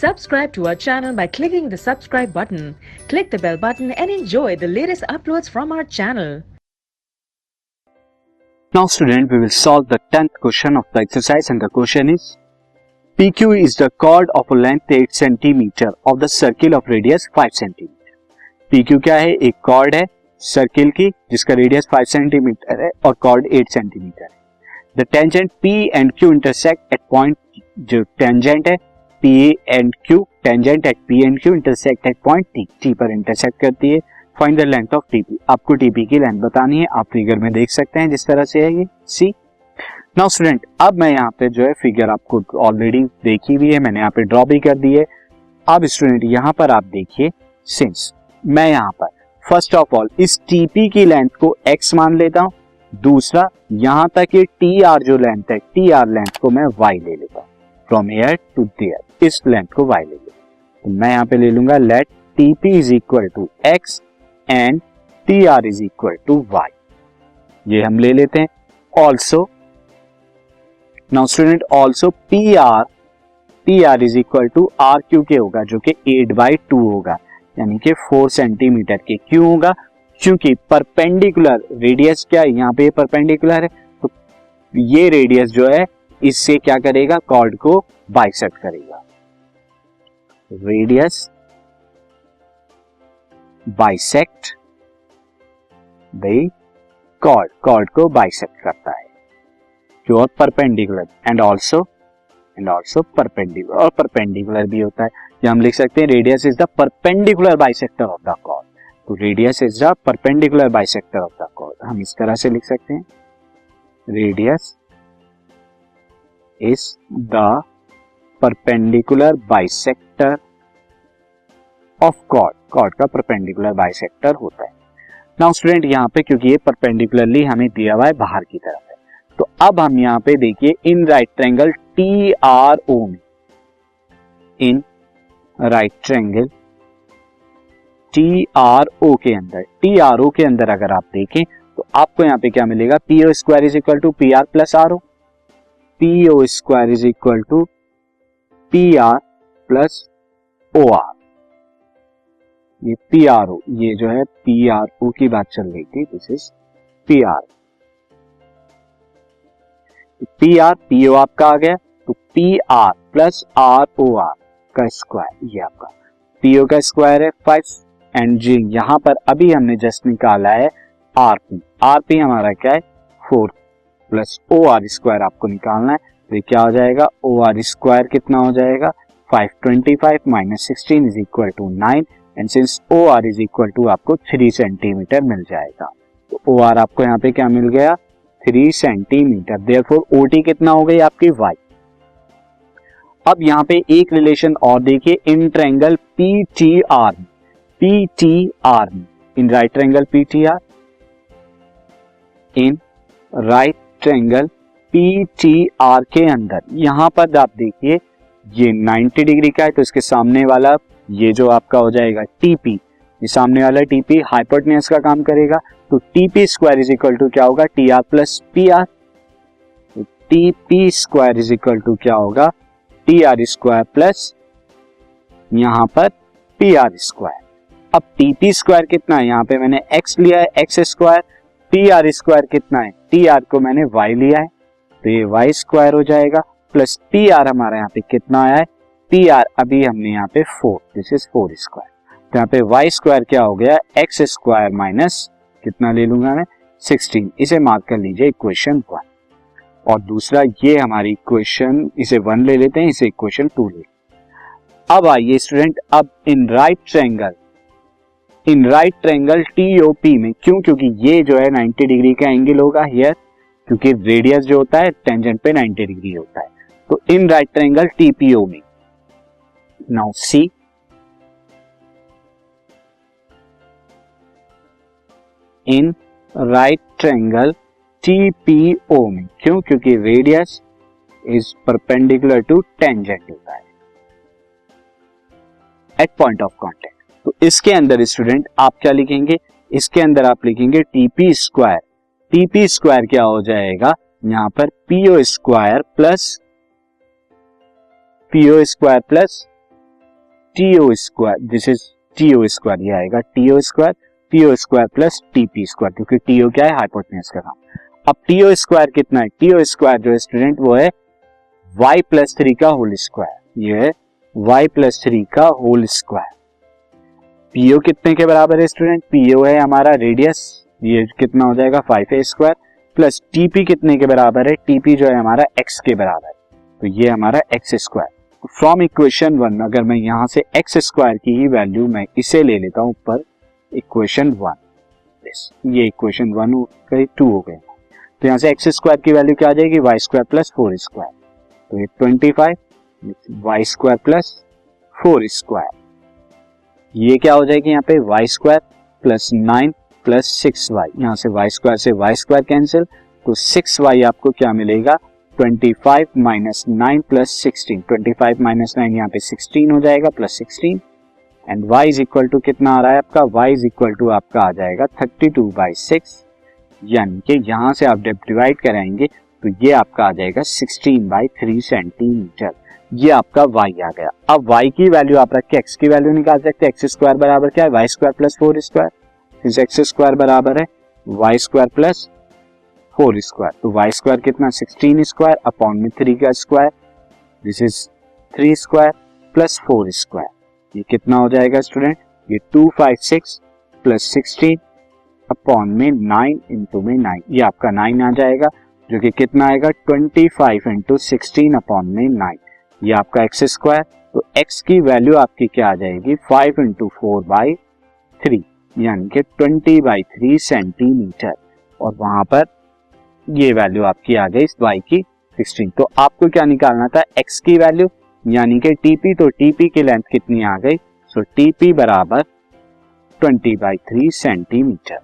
subscribe to our channel by clicking the subscribe button. Click the bell button and enjoy the latest uploads from our channel. Now student, we will solve the 10th question of the exercise and the question is PQ is the chord of a length 8 cm of the circle of radius 5 cm. PQ क्या है? एक chord है circle की जिसका radius 5 cm है और chord 8 cm है. The tangent P and Q intersect at point, जो tangent है P and Q, tangent at P and Q intersect at point T, T पर intersect करती है. Find the length of TP. आपको TP की length बतानी है. आप फिगर में देख सकते हैं जिस तरह से है ये C. नाउ स्टूडेंट, अब मैं यहाँ पे जो है फिगर आपको ऑलरेडी देखी हुई है, मैंने यहाँ पे ड्रॉ भी कर दी है. अब स्टूडेंट यहाँ पर आप देखिए, सिंस मैं यहाँ पर फर्स्ट ऑफ ऑल इस TP की लेंथ को X मान लेता हूँ, दूसरा यहाँ तक ये TR जो लेंथ है, TR लेंथ को मैं Y ले लेता हूँ. फ्रॉम हियर टू देयर इस लेंथ को Y ले लेता हूँ. तो मैं यहाँ पे ले लूंगा let TP is equal to X and TR is equal to Y. ये हम ले लेते हैं. Also now student, also PR is equal to RQ के होगा जो कि 8/2 होगा, यानी कि 4 सेंटीमीटर के. क्यों होगा? क्योंकि परपेंडिकुलर रेडियस क्या है, यहाँ पे परपेंडिकुलर है तो ये रेडियस जो है इससे क्या करेगा, कॉर्ड को बाइसेक्ट करेगा. रेडियस बाइसेक्ट द कॉर्ड को बाइसेक्ट करता है जो और परपेंडिकुलर एंड ऑल्सो परपेंडिकुलर, और परपेंडिकुलर भी होता है. या हम लिख सकते हैं radius is the perpendicular bisector of the chord. तो radius is the perpendicular bisector of the chord. हम इस तरह से लिख सकते हैं radius is the perpendicular bisector of chord. Chord का परपेंडिकुलर बाइसेक्टर होता है. नाउ स्टूडेंट, यहाँ पे क्योंकि ये परपेंडिकुलरली हमें दिया हुआ है बाहर की तरफ है, तो अब हम यहाँ पे देखिए इन राइट ट्रायंगल TRO में, इन राइट ट्रायंगल TRO के अंदर अगर आप देखें तो आपको यहाँ पे क्या मिलेगा, PO square is equal to PR plus RO. PO square is equal to PR plus OR. ये PRO, ये जो है PRO की बात चल रही थी, दिस इज PR. PO आपका आ गया तो PR प्लस ROR का स्क्वायर, ये आपका PO का स्क्वायर है 5 एंड जी यहाँ पर अभी हमने जस्ट निकाला है RP हमारा क्या है 4 प्लस OR स्क्वायर आपको निकालना है. तो ये क्या हो जाएगा, OR स्क्वायर कितना हो जाएगा 525 minus 16 is equal to 9 and since OR is equal to आपको 3 सेंटीमीटर मिल जाएगा. तो OR आपको यहाँ पे क्या मिल गया 3 सेंटीमीटर. देयरफॉर OT कितना हो गई आपकी Y. अब यहाँ पे एक रिलेशन और देखिए इन ट्रायंगल PTR में, इन राइट ट्रायंगल PTR, इन राइट ट्रायंगल PTR के अंदर यहाँ पर आप देखिए ये 90 डिग्री का है तो इसके सामने वाला ये जो आपका हो जाएगा TP, ये सामने वाला TP हाइपोटेन्यूज का काम करेगा. तो TP square is equal to क्या होगा TR प्लस PR. तो TP square is equal to क्या होगा TR स्क्वायर प्लस यहाँ पर PR स्क्वायर. अब TP स्क्वायर कितना है, यहाँ पे मैंने X लिया है X स्क्वायर. TR स्क्वायर कितना है, TR को मैंने Y लिया है तो ये Y स्क्वायर हो जाएगा प्लस PR हमारा यहाँ पे कितना आया है, PR अभी हमने यहाँ पे 4, दिस इज 4 स्क्वायर. तो यहाँ पे Y स्क्वायर क्या हो गया X स्क्वायर माइनस कितना ले लूंगा मैं 16. इसे मार्क कर लीजिए इक्वेशन 1 और दूसरा ये हमारी इक्वेशन, इसे 1 ले लेते हैं, इसे इक्वेशन 2 ले. अब आइए स्टूडेंट, अब इन राइट ट्रायंगल TOP में, क्योंकि ये जो है 90 डिग्री का एंगल होगा हियर, क्योंकि रेडियस जो होता है टेंजेंट पे 90 डिग्री होता है. तो इन राइट ट्रायंगल TPO में now see in right triangle TPO में, क्योंकि radius is perpendicular to tangent होता है एट पॉइंट ऑफ कांटेक्ट. तो इसके अंदर स्टूडेंट आप क्या लिखेंगे, इसके अंदर आप लिखेंगे TP स्क्वायर. TP स्क्वायर क्या हो जाएगा यहाँ पर PO square plus TO square, this is TO square, ये आएगा TO square, TO square plus TP square, क्योंकि टीओ क्या है, हाइपोटेन्यूज का नाम। अब टीओ स्क्वायर कितना है, टीओ स्क्वायर जो है स्टूडेंट वो है y प्लस 3 का होल स्क्वायर, ये है y प्लस 3 का होल स्क्वायर। पीओ कितने के बराबर है स्टूडेंट, पीओ है हमारा रेडियस, ये कितना हो जाएगा 5a स्क्वायर, प्लस टीपी कितने के बराबर है, टीपी जो है हमारा x के बराबर है, तो ये हमारा x स्क्वायर। फ्रॉम इक्वेशन 1 अगर मैं यहां से x स्क्वायर की ही वैल्यू मैं इसे ले लेता हूं ऊपर इक्वेशन 1, ये इक्वेशन 1 हो गई, 2 हो गए, तो यहां से x स्क्वायर की वैल्यू क्या आ जाएगी, y स्क्वायर प्लस 4 स्क्वायर, तो ये 25 y स्क्वायर प्लस 4 स्क्वायर, ये क्या हो जाएगी यहाँ पे y square plus 9 plus 6y, यहाँ से y स्क्वायर से y स्क्वायर कैंसिल, तो 6y आपको क्या मिलेगा 25 माइनस 9 प्लस 16, 25 माइनस 9 यहाँ पे 16 हो जाएगा plus 16, and y is equal to कितना आ रहा है आपका, y इज इक्वल टू आपका आ जाएगा 32/6, यानी कि यहाँ से आप जब डिवाइड कराएंगे तो ये आपका आ जाएगा 16/3 सेंटीमीटर, ये आपका y आ गया। अब y की वैल्यू आप रख के x की वैल्यू निकाल सकते हैं, x स्क्वायर बराबर क्या है, y स्क्वायर प्लस 4 स्क्वायर, इस x स्क्वायर बराबर है y स्क्वायर प्लस 4 स्क्वायर, तो y स्क्वायर कितना 16 स्क्वायर अपॉन में 3 का square, this is 3 square plus 4 square, ये कितना हो जाएगा स्टूडेंट, ये 256 प्लस 16 अपॉन में 9 इंटू में 9, ये आपका 9 आ जाएगा, जो कि कितना आएगा 25 इंटू 16 अपॉन में 9, ये आपका एक्स स्क्वायर, तो x की वैल्यू आपकी क्या आ जाएगी 5 इंटू 4/3, यानी कि 20/3 सेंटीमीटर, और वहां पर ये वैल्यू आपकी आ गई y की 16। तो आपको क्या निकालना था, x की वैल्यू यानी कि TP, तो TP की लेंथ कितनी आ गई, सो TP बराबर 20/3 सेंटीमीटर।